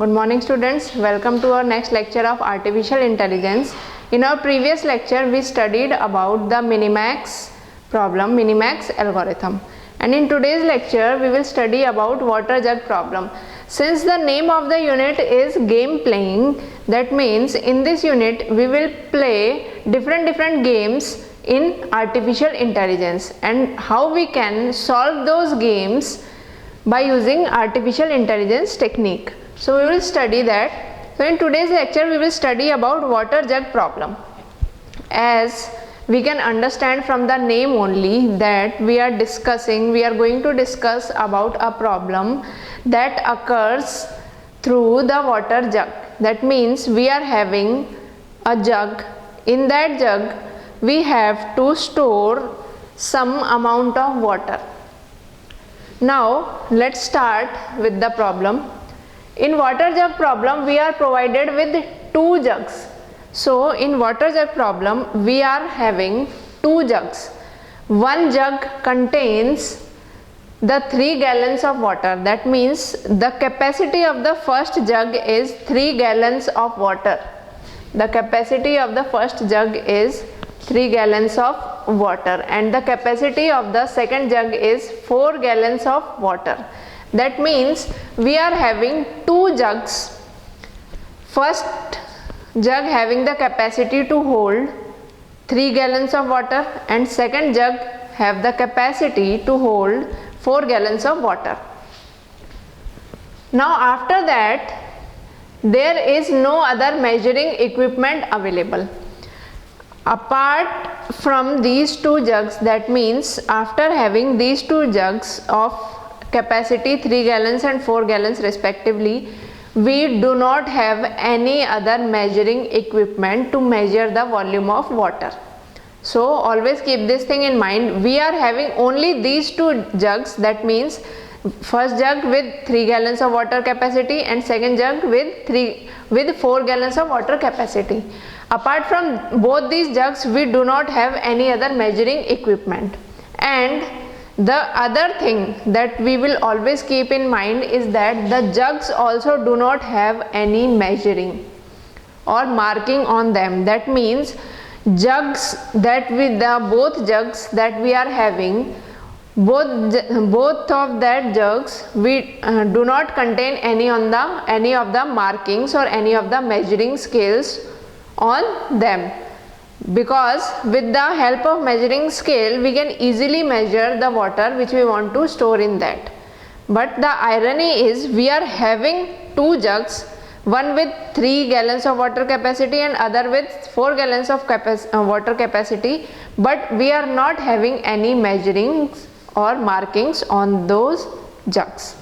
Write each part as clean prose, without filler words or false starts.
Good morning students, welcome to our next lecture of artificial intelligence. In our previous lecture we studied about the Minimax problem, Minimax algorithm, and in today's lecture we will study about water jug problem. Since the name of the unit is game playing, that means in this unit we will play different games in artificial intelligence and how we can solve those games by using artificial intelligence technique. So we will study that. So in today's lecture we will study about water jug problem. As we can understand from the name only that we are going to discuss about a problem that occurs through the water jug. That means we are having a jug. In that jug we have to store some amount of water. Now let's start with the problem. In water jug problem we are provided with two jugs. So in water jug problem we are having two jugs. One jug contains the 3 gallons of water. That means the capacity of the first jug is 3 gallons of water. The capacity of the first jug is 3 gallons of water and the capacity of the second jug is 4 gallons of water. That means we are having two jugs. First jug having the capacity to hold 3 gallons of water and second jug have the capacity to hold 4 gallons of water. Now after that there is no other measuring equipment available. Apart from these two jugs, that means after having these two jugs of capacity 3 gallons and 4 gallons respectively, we do not have any other measuring equipment to measure the volume of water. So always keep this thing in mind. We are having only these two jugs, that means first jug with 3 gallons of water capacity and second jug with 4 gallons of water capacity. Apart from both these jugs we do not have any other measuring equipment. And the other thing that we will always keep in mind is that the jugs also do not have any measuring or marking on them. That means jugs that both jugs that we are having, both of that jugs we do not contain any of the markings or any of the measuring scales on them, because with the help of measuring scale we can easily measure the water which we want to store in that. But the irony is we are having two jugs, one with 3 gallons of water capacity and other with 4 gallons of water capacity, but we are not having any measurings or markings on those jugs.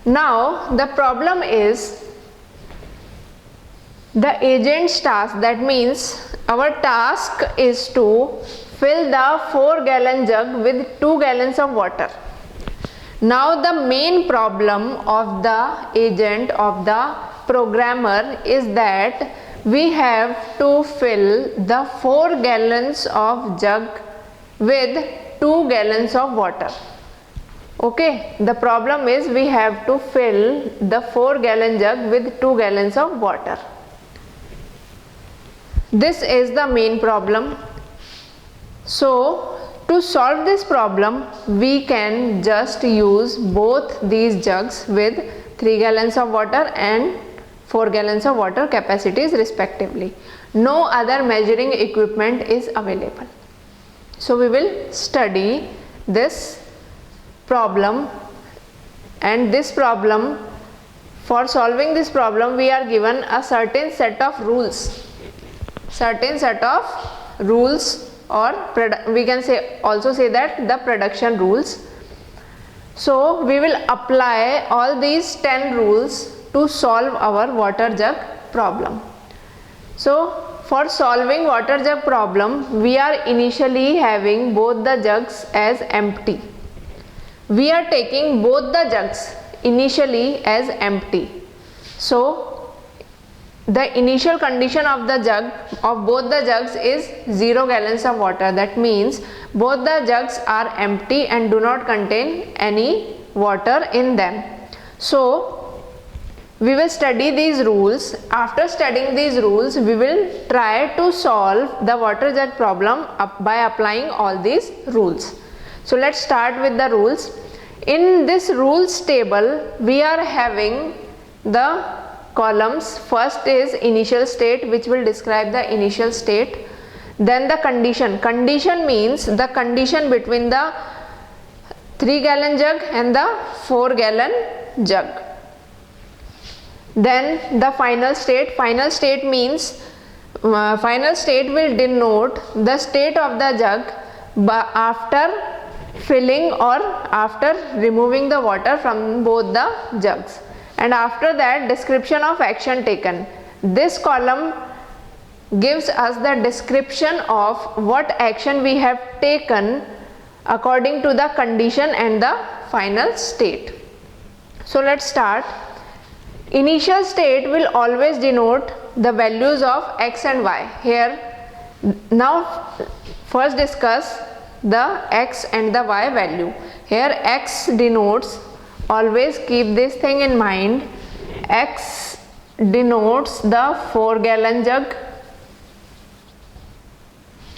Now the problem is the agent's task. That means our task is to fill the 4 gallon jug with 2 gallons of water. Now the main problem of the agent, of the programmer, is that we have to fill the 4 gallons of jug with 2 gallons of water. Okay, the problem is we have to fill the 4 gallon jug with 2 gallons of water. This is the main problem. So to solve this problem we can just use both these jugs with 3 gallons of water and 4 gallons of water capacities respectively. No other measuring equipment is available. So we will study this problem, and this problem, for solving this problem we are given a certain set of rules. Or we can also say that the production rules. So we will apply all these 10 rules to solve our water jug problem. So for solving water jug problem we are initially having both the jugs as empty. We are taking both the jugs initially as empty. So the initial condition of both the jugs is 0 gallons of water. That means both the jugs are empty and do not contain any water in them. So We will study these rules. After studying these rules, we will try to solve the water jug problem by applying all these rules. So let's start with the rules. In this rules table, we are having the columns. First is initial state, which will describe the initial state. Then the condition. Condition means the condition between the 3-gallon jug and the 4-gallon jug. Then the final state. Final state means final state will denote the state of the jug after filling or after removing the water from both the jugs. And after that, description of action taken. This column gives us the description of what action we have taken according to the condition and the final state. So let's start. Initial state will always denote the values of x and y. Here, now first discuss the x and the y value. Here x denotes, always keep this thing in mind, x denotes the 4-gallon jug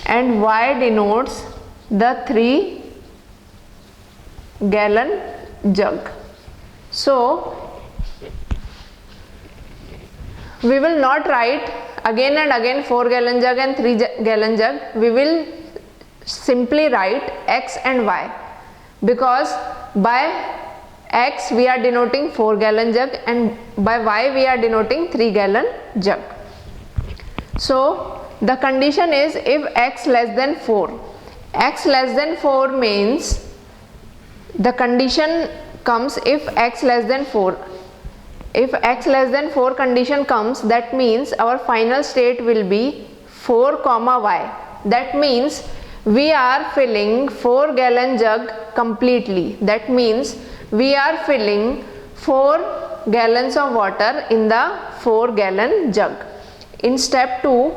and y denotes the 3-gallon jug. So we will not write again and again 4-gallon jug and 3-gallon jug. We will simply write x and y, because by x we are denoting 4-gallon jug and by y we are denoting 3-gallon jug. So the condition is if x less than 4. X less than 4 means the condition comes if x less than 4. If x less than 4 condition comes, that means our final state will be 4, y. That means we are filling 4-gallon jug completely. That means we are filling 4 gallons of water in the 4-gallon jug. In step 2,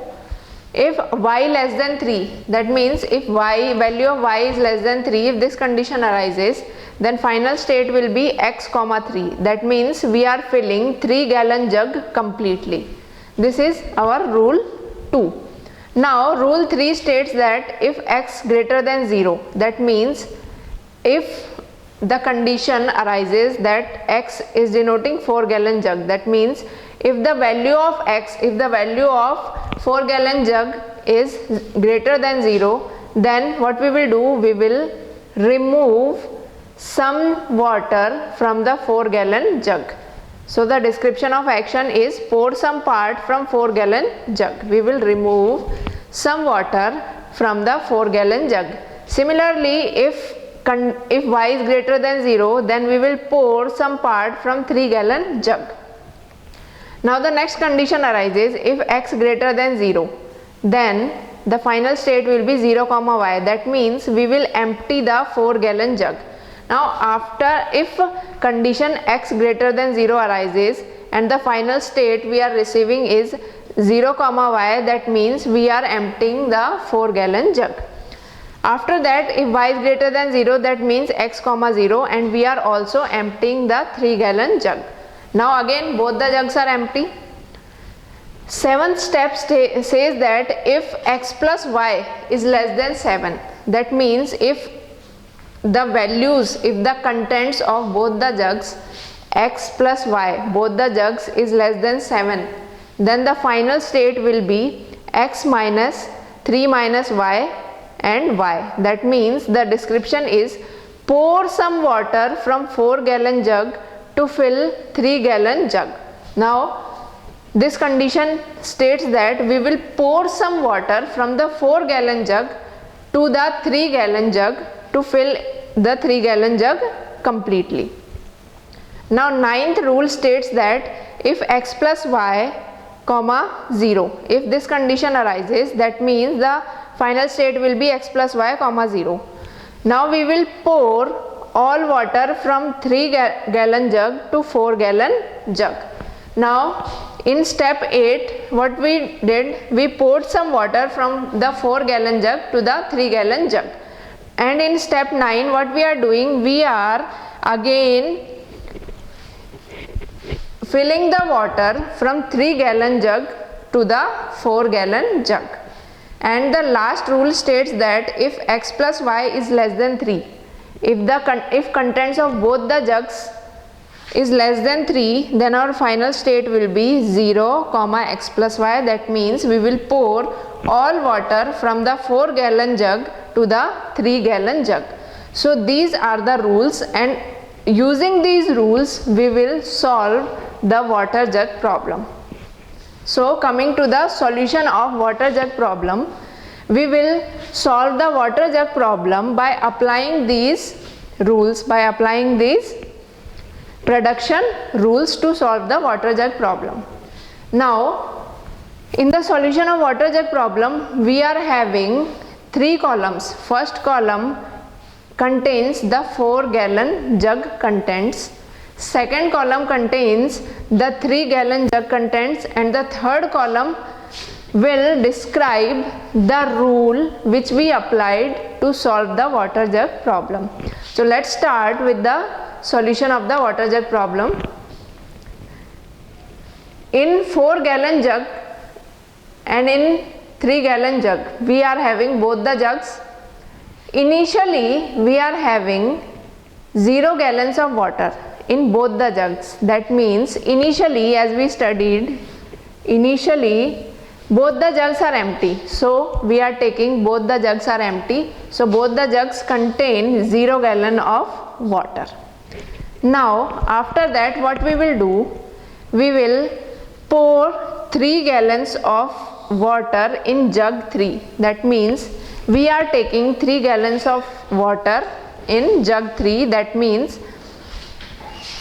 if y less than 3, that means if value of y is less than 3, if this condition arises, then final state will be x, 3. That means we are filling 3-gallon jug completely. This is our rule 2. Now rule 3 states that if x greater than 0, that means if the condition arises that x is denoting 4-gallon jug, that means if the value of x, if the value of 4-gallon jug is greater than 0, then what we will do, we will remove some water from the 4-gallon jug. So the description of action is pour some part from 4-gallon jug. We will remove some water from the 4-gallon jug. Similarly, if y is greater than 0, then we will pour some part from 3-gallon jug. Now the next condition arises if x greater than 0, then the final state will be 0, y. That means we will empty the 4-gallon jug. Now if condition x greater than 0 arises and the final state we are receiving is 0, y, that means we are emptying the 4-gallon jug. After that, if y is greater than 0, that means x, 0, and we are also emptying the 3-gallon jug. Now again both the jugs are empty. 7th step says that if x plus y is less than 7, that means if the values, if the contents of both the jugs x plus y, both the jugs is less than 7, then the final state will be x minus 3 minus y and y. That means the description is pour some water from 4-gallon jug to fill 3-gallon jug. Now this condition states that we will pour some water from the 4-gallon jug to the 3-gallon jug to fill the 3-gallon jug completely. Now 9th rule states that if x plus y, 0, if this condition arises, that means the final state will be x plus y, 0. Now we will pour all water from 3-gallon jug to 4-gallon jug. Now in step 8, what we did, we poured some water from the 4-gallon jug to the 3-gallon jug. And in step 9, what we are doing, we are again filling the water from 3-gallon jug to the 4-gallon jug. And the last rule states that if x plus y is less than 3, if contents of both the jugs is less than 3, then our final state will be 0 comma x plus y. That means we will pour all water from the 4-gallon jug to the 3-gallon jug. So these are the rules, and using these rules we will solve the water jug problem. So coming to the solution of water jug problem, we will solve the water jug problem by applying these rules, by applying these production rules to solve the water jug problem. Now in the solution of water jug problem, we are having 3 columns. First column contains the 4-gallon jug contents, second column contains the 3-gallon jug contents, and the third column will describe the rule which we applied to solve the water jug problem. So let's start with the solution of the water jug problem. In 4-gallon jug and in 3-gallon jug, we are having both the jugs. Initially we are having 0 gallons of water in both the jugs. That means initially, as we studied, initially both the jugs are empty. So we are taking both the jugs are empty. So both the jugs contain 0 gallon of water. Now after that, what we will do, we will pour 3 gallons of water in jug 3. That means we are taking 3 gallons of water in jug 3. That means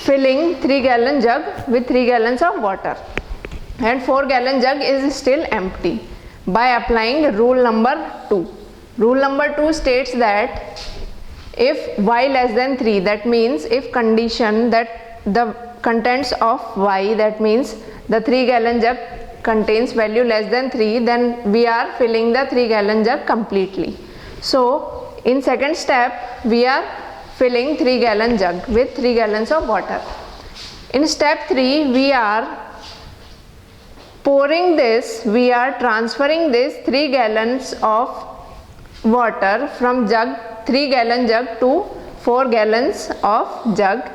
filling 3-gallon jug with 3 gallons of water, and 4-gallon jug is still empty, by applying rule number 2. Rule number 2 states that if y less than 3, that means if condition that the contents of y, that means the 3-gallon jug contains value less than 3, then we are filling the 3-gallon jug completely. So in second step, we are filling 3-gallon jug with 3 gallons of water. In step 3, we are pouring this, we are transferring this 3 gallons of water from jug 3-gallon jug to 4 gallons of jug.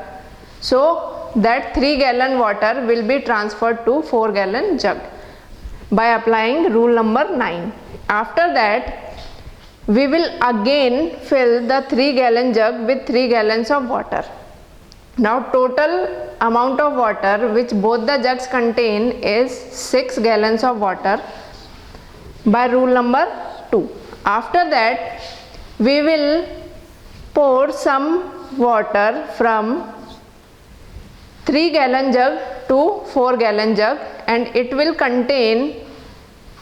So that 3-gallon water will be transferred to 4-gallon jug by applying rule number 9. After that, we will again fill the 3-gallon jug with 3 gallons of water. Now total amount of water which both the jugs contain is 6 gallons of water by rule number 2. After that, we will pour some water from 3-gallon jug to 4-gallon jug, and it will contain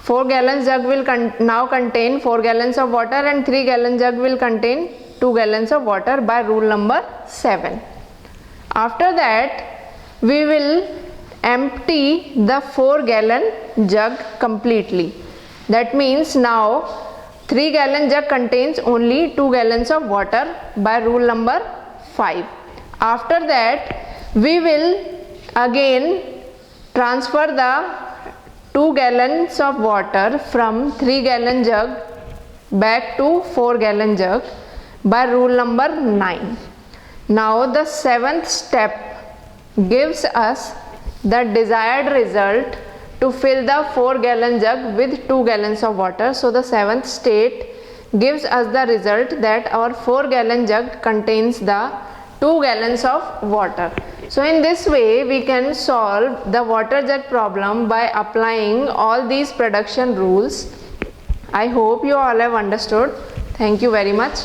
4-gallon jug will now contain 4 gallons of water, and 3-gallon jug will contain 2 gallons of water by rule number 7. After that, we will empty the 4-gallon jug completely. That means now 3-gallon jug contains only 2 gallons of water by rule number 5. After that, we will again transfer the 2 gallons of water from 3-gallon jug back to 4-gallon jug by rule number 9. Now the 7th step gives us the desired result to fill the 4-gallon jug with 2 gallons of water. So the 7th state gives us the result that our 4-gallon jug contains the 2 gallons of water. So in this way we can solve the water jug problem by applying all these production rules. I hope you all have understood. Thank you very much.